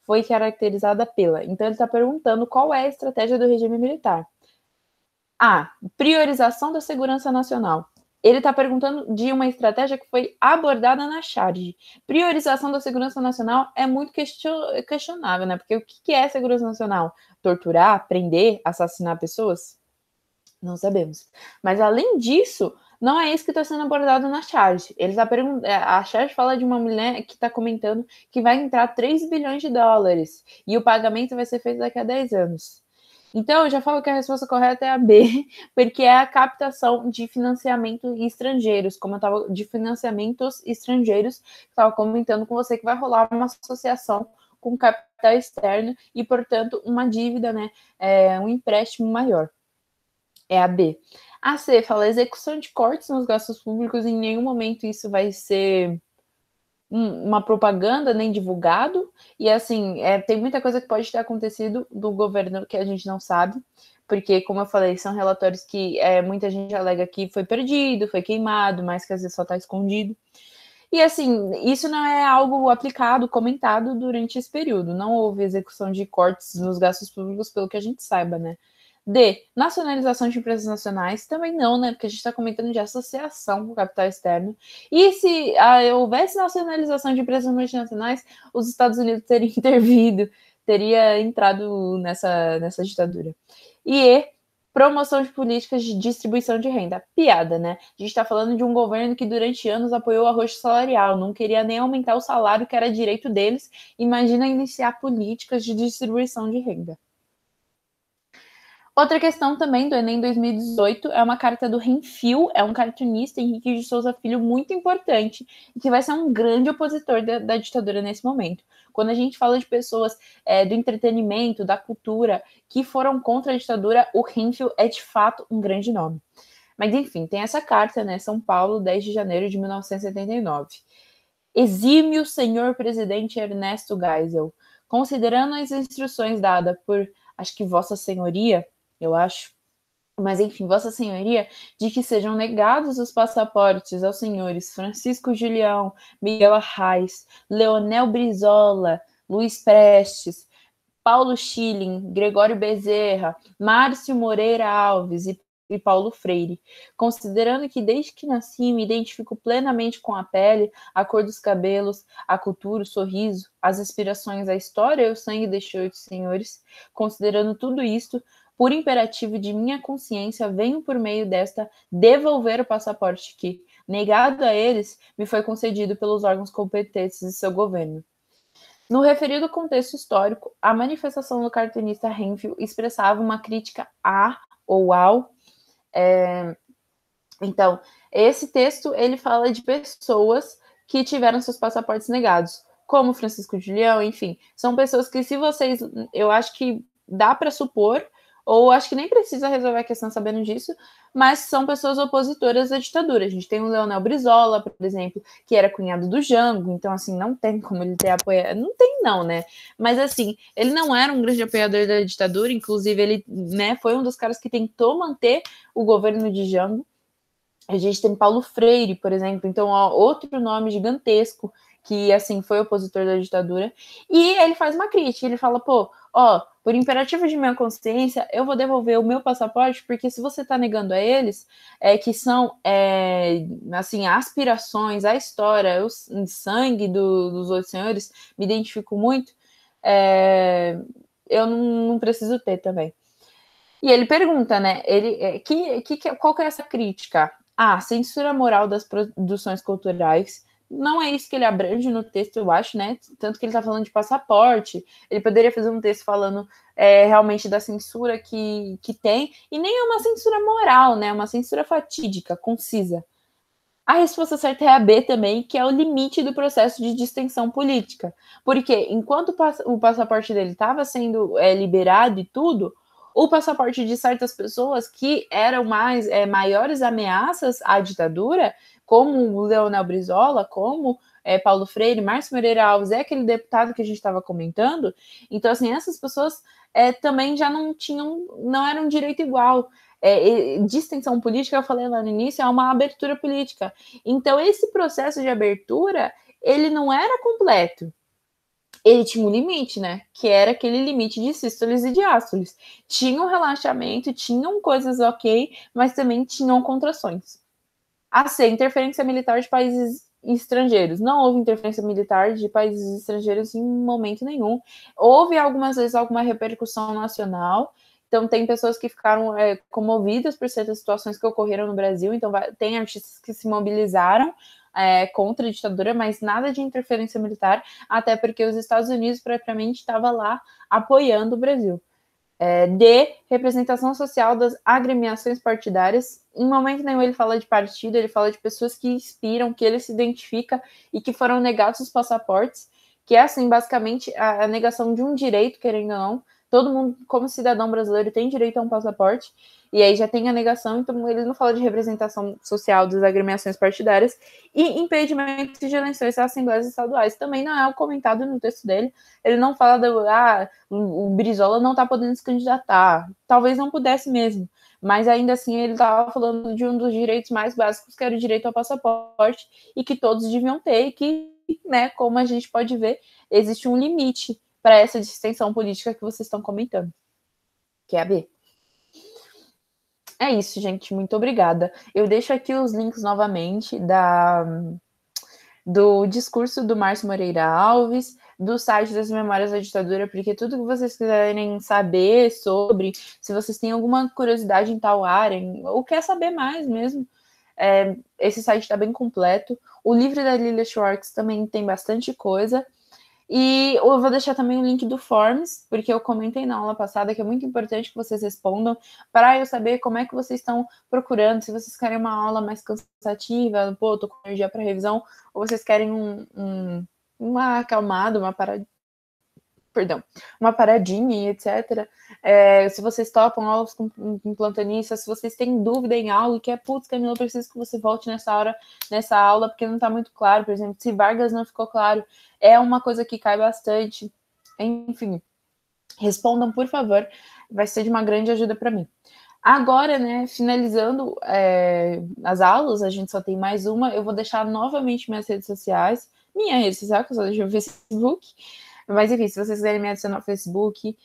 foi caracterizada pela... Então, ele está perguntando qual é a estratégia do regime militar. A. Priorização da segurança nacional. Ele está perguntando de uma estratégia que foi abordada na charge. Priorização da segurança nacional é muito questionável, né? Porque o que é segurança nacional? Torturar, prender, assassinar pessoas? Não sabemos. Mas, além disso, não é isso que está sendo abordado na charge. A charge fala de uma mulher que está comentando que vai entrar 3 bilhões de dólares e o pagamento vai ser feito daqui a 10 anos. Então, eu já falo que a resposta correta é a B, porque é a captação de financiamento estrangeiros, como eu estava, de financiamentos estrangeiros, estava comentando com você que vai rolar uma associação com capital externo e, portanto, uma dívida, né, um empréstimo maior. É a B. A C fala execução de cortes nos gastos públicos, em nenhum momento isso vai ser uma propaganda nem divulgado, e assim, tem muita coisa que pode ter acontecido do governo que a gente não sabe, porque, como eu falei, são relatórios que muita gente alega que foi perdido, foi queimado, mas que às vezes só está escondido. E assim, isso não é algo aplicado, comentado durante esse período. Não houve execução de cortes nos gastos públicos, pelo que a gente saiba, né? D. Nacionalização de empresas nacionais. Também não, né? Porque a gente está comentando de associação com o capital externo. E se houvesse nacionalização de empresas multinacionais, os Estados Unidos teriam intervido, teria entrado nessa ditadura. E E. Promoção de políticas de distribuição de renda. Piada, né? A gente está falando de um governo que durante anos apoiou o arrocho salarial, não queria nem aumentar o salário, que era direito deles. Imagina iniciar políticas de distribuição de renda. Outra questão também do Enem 2018 é uma carta do Renfil, é um cartunista, Henrique de Souza Filho, muito importante, e que vai ser um grande opositor da ditadura nesse momento. Quando a gente fala de pessoas do entretenimento, da cultura, que foram contra a ditadura, o Renfil é de fato um grande nome. Mas enfim, tem essa carta, né? São Paulo, 10 de janeiro de 1979. Exímio senhor presidente Ernesto Geisel, considerando as instruções dadas por, acho que Vossa Senhoria, eu acho, Mas, enfim, Vossa Senhoria, de que sejam negados os passaportes aos senhores Francisco Julião, Miguel Arraes, Leonel Brizola, Luiz Prestes, Paulo Schilling, Gregório Bezerra, Márcio Moreira Alves e Paulo Freire, considerando que desde que nasci me identifico plenamente com a pele, a cor dos cabelos, a cultura, o sorriso, as aspirações, a história e o sangue destes 8 senhores, considerando tudo isto, por imperativo de minha consciência, venho por meio desta devolver o passaporte que, negado a eles, me foi concedido pelos órgãos competentes de seu governo. No referido contexto histórico, a manifestação do cartunista Renfield expressava uma crítica a ou ao. Então, esse texto ele fala de pessoas que tiveram seus passaportes negados, como Francisco Julião, enfim, são pessoas que, se vocês, eu acho que dá para supor, ou acho que nem precisa resolver a questão sabendo disso, mas são pessoas opositoras à ditadura. A gente tem o Leonel Brizola, por exemplo, que era cunhado do Jango, então, assim, não tem como ele ter apoiado. Não tem, não, né? Mas, assim, ele não era um grande apoiador da ditadura, inclusive, ele, né, foi um dos caras que tentou manter o governo de Jango. A gente tem Paulo Freire, por exemplo, então, ó, outro nome gigantesco que, assim, foi opositor da ditadura. E ele faz uma crítica, ele fala, pô, ó, por imperativo de minha consciência, eu vou devolver o meu passaporte, porque se você tá negando a eles, que são, assim, aspirações, a história, o sangue dos 8 senhores, me identifico muito, eu não preciso ter também. E ele pergunta, né? Qual que é essa crítica? Censura moral das produções culturais. Não é isso que ele abrange no texto, eu acho, né? Tanto que ele está falando de passaporte. Ele poderia fazer um texto falando realmente da censura que tem. E nem é uma censura moral, né? É uma censura fatídica, concisa. A resposta certa é a B também, que é o limite do processo de distensão política. Porque enquanto o passaporte dele estava sendo liberado e tudo, o passaporte de certas pessoas que eram maiores ameaças à ditadura, como o Leonel Brizola, como Paulo Freire, Márcio Moreira Alves, aquele deputado que a gente estava comentando. Então, assim, essas pessoas também já não eram um direito igual. Distensão política, eu falei lá no início, é uma abertura política. Então, esse processo de abertura, ele não era completo. Ele tinha um limite, né? Que era aquele limite de sístoles e diástoles. Tinha um relaxamento, tinham coisas ok, mas também tinham contrações. A C, interferência militar de países estrangeiros. Não houve interferência militar de países estrangeiros em momento nenhum. Houve algumas vezes alguma repercussão nacional. Então, tem pessoas que ficaram comovidas por certas situações que ocorreram no Brasil. Então, tem artistas que se mobilizaram contra a ditadura, mas nada de interferência militar, até porque os Estados Unidos, propriamente, estava lá apoiando o Brasil. D, representação social das agremiações partidárias. Em momento nenhum ele fala de partido, ele fala de pessoas que inspiram, que ele se identifica e que foram negados os passaportes, que é, assim, basicamente a negação de um direito, querendo ou não. Todo mundo, como cidadão brasileiro, tem direito a um passaporte, e aí já tem a negação, então ele não fala de representação social das agremiações partidárias, e impedimento de eleições às assembleias estaduais. Também não é o comentado no texto dele, ele não fala o Brizola não está podendo se candidatar, talvez não pudesse mesmo, mas ainda assim ele estava falando de um dos direitos mais básicos, que era o direito ao passaporte, e que todos deviam ter, e que, né, como a gente pode ver, existe um limite para essa distensão política que vocês estão comentando, que é a B. É isso, gente, muito obrigada. Eu deixo aqui os links novamente do discurso do Márcio Moreira Alves, do site das Memórias da Ditadura, porque tudo que vocês quiserem saber sobre, se vocês têm alguma curiosidade em tal área, ou quer saber mais mesmo, esse site está bem completo. O livro da Lilia Schwartz também tem bastante coisa. E eu vou deixar também o link do Forms, porque eu comentei na aula passada que é muito importante que vocês respondam, para eu saber como é que vocês estão procurando, se vocês querem uma aula mais cansativa, pô, tô com energia para revisão, ou vocês querem uma acalmada, uma paradinha, etc. Se vocês topam aulas com plantonista, se vocês têm dúvida em algo e quer, putz, Camila, eu preciso que você volte nessa aula, porque não está muito claro, por exemplo, se Vargas não ficou claro, é uma coisa que cai bastante. Enfim, respondam, por favor, vai ser de uma grande ajuda para mim. Agora, né, finalizando as aulas, a gente só tem mais uma. Eu vou deixar novamente minhas redes sociais, minha rede social, que eu só deixei o Facebook. Mas enfim, se vocês quiserem me adicionar no Facebook,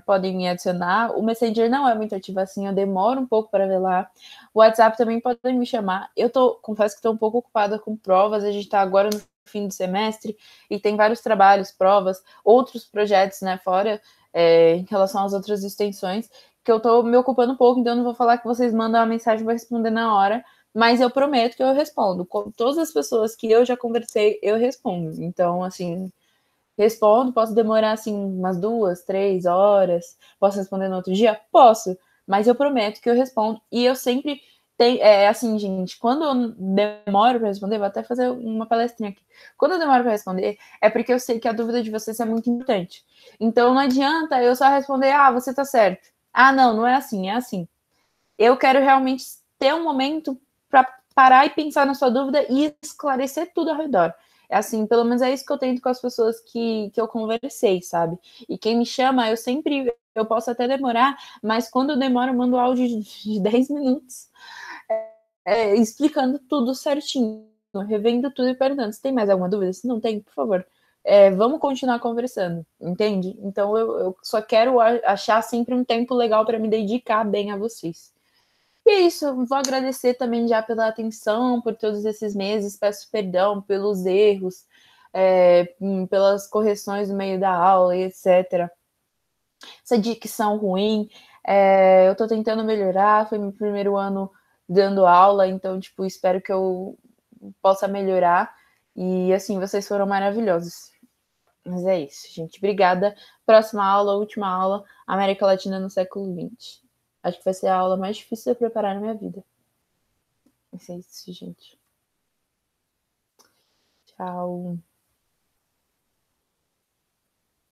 podem me adicionar. O Messenger não é muito ativo assim, eu demoro um pouco para ver lá. O WhatsApp também podem me chamar. Confesso que estou um pouco ocupada com provas, a gente está agora no fim do semestre e tem vários trabalhos, provas, outros projetos, né, fora, em relação às outras extensões, que eu tô me ocupando um pouco, então eu não vou falar que vocês mandam uma mensagem e vou responder na hora, mas eu prometo que eu respondo. Com todas as pessoas que eu já conversei, eu respondo. Então, assim, respondo, posso demorar, assim, umas 2, 3 horas, posso responder no outro dia? Posso, mas eu prometo que eu respondo, e eu sempre tenho, assim, gente, quando eu demoro para responder, vou até fazer uma palestrinha aqui, quando eu demoro para responder, é porque eu sei que a dúvida de vocês é muito importante, então não adianta eu só responder, você tá certo, não, não é assim, é assim, eu quero realmente ter um momento para parar e pensar na sua dúvida e esclarecer tudo ao redor. É assim, pelo menos é isso que eu tento com as pessoas que eu conversei, sabe? E quem me chama, eu posso até demorar, mas quando eu demoro, eu mando áudio de 10 minutos, explicando tudo certinho, revendo tudo e perguntando, se tem mais alguma dúvida? Se não tem, por favor, vamos continuar conversando, entende? Então eu só quero achar sempre um tempo legal para me dedicar bem a vocês. E é isso, vou agradecer também já pela atenção, por todos esses meses, peço perdão pelos erros, pelas correções no meio da aula e etc. Essa dicção ruim, eu tô tentando melhorar, foi meu primeiro ano dando aula, então, tipo, espero que eu possa melhorar. E, assim, vocês foram maravilhosos. Mas é isso, gente. Obrigada. Próxima aula, última aula, América Latina no século XX. Acho que vai ser a aula mais difícil de preparar na minha vida. Mas é isso, gente. Tchau.